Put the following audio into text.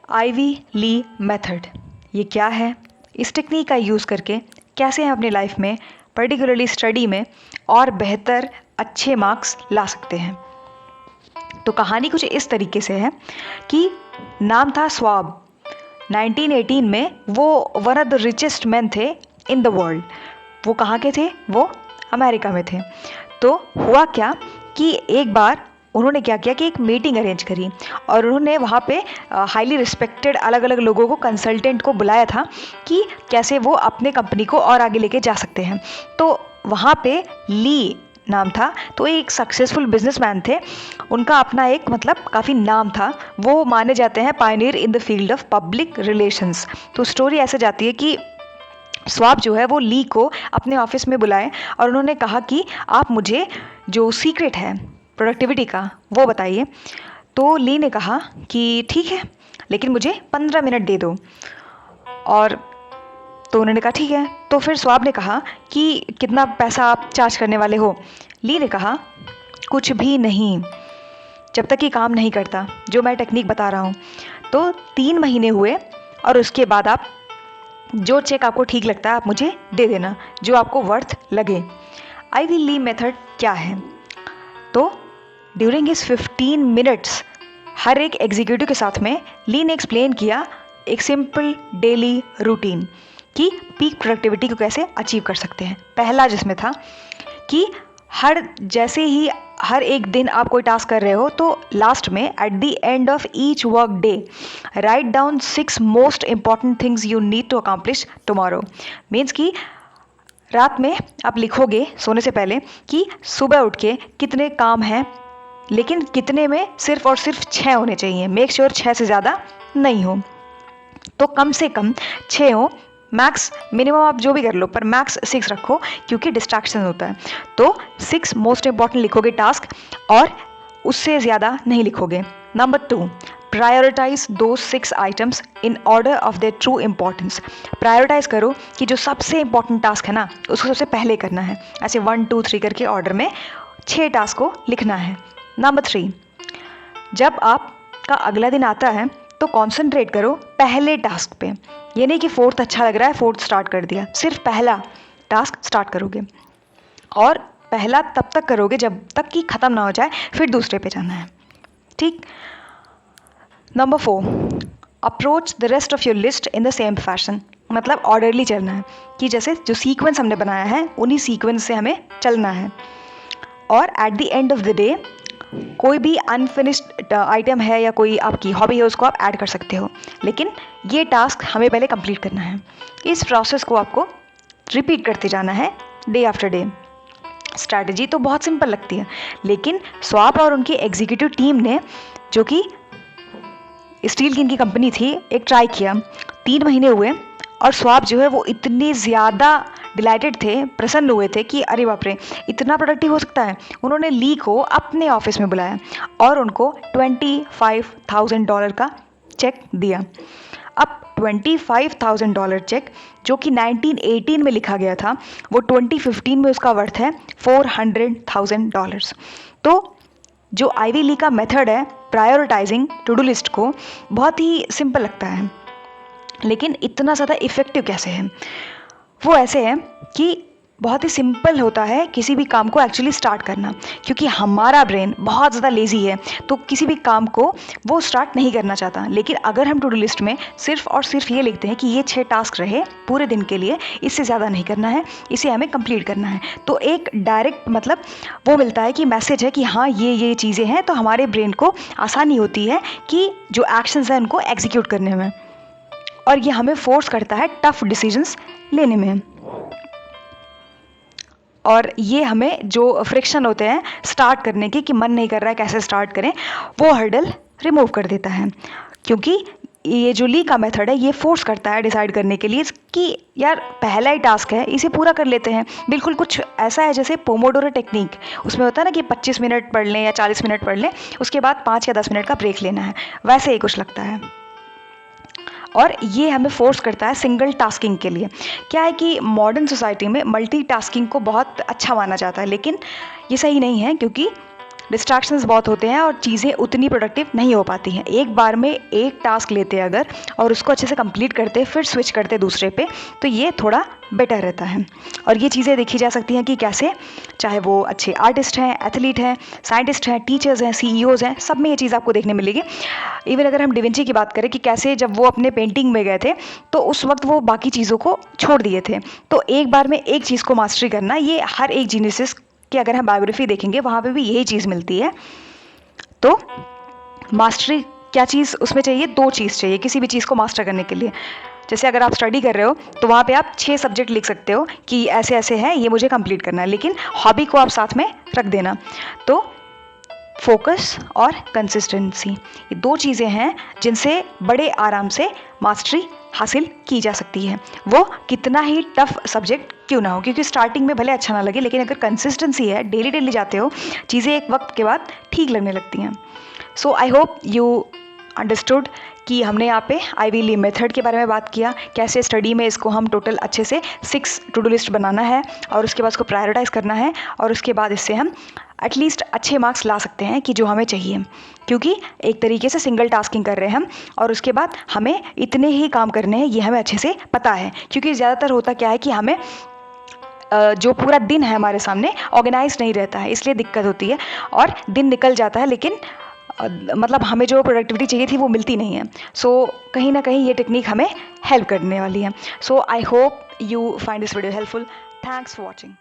Ivy ली method ये क्या है? इस टेक्निक का यूज़ करके कैसे हम अपनी लाइफ में पर्टिकुलरली स्टडी में और बेहतर अच्छे मार्क्स ला सकते हैं। तो कहानी कुछ इस तरीके से है कि नाम था स्वाब। 1918 में वो one of the richest man थे इन द वर्ल्ड। वो कहाँ के थे? वो अमेरिका में थे। तो हुआ क्या कि एक बार उन्होंने क्या किया कि एक मीटिंग अरेंज करी और उन्होंने वहाँ पे हाईली रिस्पेक्टेड अलग अलग लोगों को, कंसल्टेंट को बुलाया था कि कैसे वो अपने कंपनी को और आगे लेके जा सकते हैं। तो वहाँ पे ली नाम था, तो एक सक्सेसफुल बिजनेसमैन थे। उनका अपना एक मतलब काफ़ी नाम था। वो माने जाते हैं Pioneer in the field of public relations. तो स्टोरी ऐसे जाती है कि स्वाब जो है वो ली को अपने ऑफिस में बुलाए और उन्होंने कहा कि आप मुझे जो सीक्रेट है प्रोडक्टिविटी का वो बताइए। तो ली ने कहा कि ठीक है, लेकिन मुझे 15 मिनट दे दो। और तो उन्होंने कहा ठीक है। तो फिर स्वाब ने कहा कि कितना पैसा आप चार्ज करने वाले हो? ली ने कहा कुछ भी नहीं, जब तक ये काम नहीं करता जो मैं टेक्निक बता रहा हूँ। तो 3 महीने हुए और उसके बाद आप जो चेक आपको ठीक लगता है आप मुझे दे देना, जो आपको वर्थ लगे। आइवी ली मेथड क्या है? तो ड्यूरिंग हिज 15 मिनट्स हर एक एग्जीक्यूटिव के साथ में ली ने एक्सप्लेन किया एक सिंपल डेली रूटीन कि पीक प्रोडक्टिविटी को कैसे अचीव कर सकते हैं। पहला जिसमें था कि जैसे ही हर एक दिन आप कोई टास्क कर रहे हो तो लास्ट में at the end of each work day write down 6 most important things you need to accomplish tomorrow. Means कि रात में आप लिखोगे सोने से पहले कि सुबह उठ के कितने काम हैं, लेकिन कितने में सिर्फ और सिर्फ 6 होने चाहिए। मेक श्योर 6 से ज़्यादा नहीं हो, तो कम से कम 6 हो। मैक्स मिनिमम आप जो भी कर लो, पर मैक्स 6 रखो क्योंकि डिस्ट्रैक्शन होता है। तो 6 मोस्ट इंपॉर्टेंट लिखोगे टास्क और उससे ज़्यादा नहीं लिखोगे। नंबर 2, प्रायोरिटाइज दो 6 items in order of their true importance. Prioritize करो कि जो सबसे इंपॉर्टेंट टास्क है ना उसको सबसे पहले करना है। ऐसे 1 2 3 करके ऑर्डर में 6 टास्क को लिखना है। नंबर 3, जब आपका अगला दिन आता है तो कॉन्सेंट्रेट करो पहले टास्क पे। ये नहीं कि 4th अच्छा लग रहा है 4th स्टार्ट कर दिया, सिर्फ पहला टास्क स्टार्ट करोगे और पहला तब तक करोगे जब तक कि ख़त्म ना हो जाए, फिर दूसरे पे जाना है। ठीक। Number 4, approach the rest of your list in the same fashion. मतलब ऑर्डरली चलना है कि जैसे जो सीक्वेंस हमने बनाया है उन्हीं सीक्वेंस से हमें चलना है। और eight the end of the day कोई भी अनफिनिश्ड आइटम है या कोई आपकी हॉबी है उसको आप ऐड कर सकते हो, लेकिन ये टास्क हमें पहले कंप्लीट करना है। इस प्रोसेस को आपको रिपीट करते जाना है डे आफ्टर डे। स्ट्रैटेजी तो बहुत सिंपल लगती है, लेकिन स्वाब और उनकी एग्जीक्यूटिव टीम ने, जो कि स्टील की इनकी कंपनी थी, एक ट्राई किया। 3 महीने हुए और स्वाब जो है वो इतने ज़्यादा डिलाइटेड थे, प्रसन्न हुए थे कि अरे बाप रे इतना प्रोडक्टिव हो सकता है। उन्होंने ली को अपने ऑफिस में बुलाया और उनको $25,000 का चेक दिया। अब $25,000 चेक जो कि 1918 में लिखा गया था, वो 2015 में उसका वर्थ है $400,000। तो जो आइवी ली का मेथड है प्रायोरिटाइजिंग टू डू लिस्ट को, बहुत ही सिंपल लगता है, लेकिन इतना ज़्यादा इफ़ेक्टिव कैसे है? वो ऐसे है कि बहुत ही सिंपल होता है किसी भी काम को एक्चुअली स्टार्ट करना, क्योंकि हमारा ब्रेन बहुत ज़्यादा लेज़ी है तो किसी भी काम को वो स्टार्ट नहीं करना चाहता। लेकिन अगर हम टू डू लिस्ट में सिर्फ और सिर्फ ये लिखते हैं कि ये 6 टास्क रहे पूरे दिन के लिए, इससे ज़्यादा नहीं करना है, इसे हमें कंप्लीट करना है, तो एक डायरेक्ट मतलब वो मिलता है कि मैसेज है कि हाँ ये चीज़ें हैं, तो हमारे ब्रेन को आसानी होती है कि जो एक्शंस हैं उनको एग्जीक्यूट करने में, और ये हमें फोर्स करता है टफ डिसीजंस लेने में। और ये हमें जो फ्रिक्शन होते हैं स्टार्ट करने के कि मन नहीं कर रहा है कैसे स्टार्ट करें, वो हर्डल रिमूव कर देता है। क्योंकि ये जो ली का मेथड है ये फोर्स करता है डिसाइड करने के लिए कि यार पहला ही टास्क है, इसे पूरा कर लेते हैं। बिल्कुल कुछ ऐसा है जैसे पोमोडोरो टेक्निक, उसमें होता है ना कि 25 मिनट पढ़ लें या 40 मिनट पढ़ लें, उसके बाद 5 या 10 मिनट का ब्रेक लेना है, वैसे ही कुछ लगता है। और ये हमें फोर्स करता है सिंगल टास्किंग के लिए। क्या है कि मॉडर्न सोसाइटी में मल्टीटास्किंग को बहुत अच्छा माना जाता है, लेकिन ये सही नहीं है क्योंकि डिस्ट्रैक्शंस बहुत होते हैं और चीज़ें उतनी प्रोडक्टिव नहीं हो पाती हैं। एक बार में एक टास्क लेते अगर और उसको अच्छे से कंप्लीट करते फिर स्विच करते दूसरे पे, तो ये थोड़ा बेटर रहता है। और ये चीज़ें देखी जा सकती हैं कि कैसे, चाहे वो अच्छे आर्टिस्ट हैं, एथलीट हैं, साइंटिस्ट हैं, टीचर्स हैं, सीईओज़ हैं, सब में ये चीज़ आपको देखने मिलेगी। इवन अगर हम डिविंची की बात करें कि कैसे जब वो अपने पेंटिंग में गए थे तो उस वक्त वो बाकी चीज़ों को छोड़ दिए थे। तो एक बार में एक चीज़ को मास्टरी करना, ये हर एक जीनियस कि अगर हम बायोग्राफी देखेंगे वहाँ पे भी यही चीज़ मिलती है। तो मास्टरी क्या चीज़ उसमें चाहिए, 2 चीज़ चाहिए किसी भी चीज़ को मास्टर करने के लिए। जैसे अगर आप स्टडी कर रहे हो तो वहाँ पे आप 6 सब्जेक्ट लिख सकते हो कि ऐसे ऐसे हैं, ये मुझे कंप्लीट करना है, लेकिन हॉबी को आप साथ में रख देना। तो फोकस और कंसिस्टेंसी, ये 2 चीज़ें हैं जिनसे बड़े आराम से मास्टरी हासिल की जा सकती है, वो कितना ही टफ सब्जेक्ट क्यों ना हो। क्योंकि स्टार्टिंग में भले अच्छा ना लगे, लेकिन अगर कंसिस्टेंसी है, डेली डेली जाते हो, चीज़ें एक वक्त के बाद ठीक लगने लगती हैं। सो आई होप यू अंडरस्टूड कि हमने यहाँ पे आईवी ली मेथड के बारे में बात किया, कैसे स्टडी में इसको हम टोटल अच्छे से 6 टू डू लिस्ट बनाना है और उसके बाद उसको प्रायोरिटाइज़ करना है, और उसके बाद इससे हम एटलीस्ट अच्छे मार्क्स ला सकते हैं कि जो हमें चाहिए। क्योंकि एक तरीके से सिंगल टास्किंग कर रहे हैं हम, और उसके बाद हमें इतने ही काम करने हैं, ये हमें अच्छे से पता है। क्योंकि ज़्यादातर होता क्या है कि हमें जो पूरा दिन है हमारे सामने ऑर्गेनाइज नहीं रहता है, इसलिए दिक्कत होती है और दिन निकल जाता है, लेकिन मतलब हमें जो प्रोडक्टिविटी चाहिए थी वो मिलती नहीं है। सो कहीं ना कहीं ये टेक्निक हमें हेल्प करने वाली है। So I hope you find this video helpful. Thanks for watching.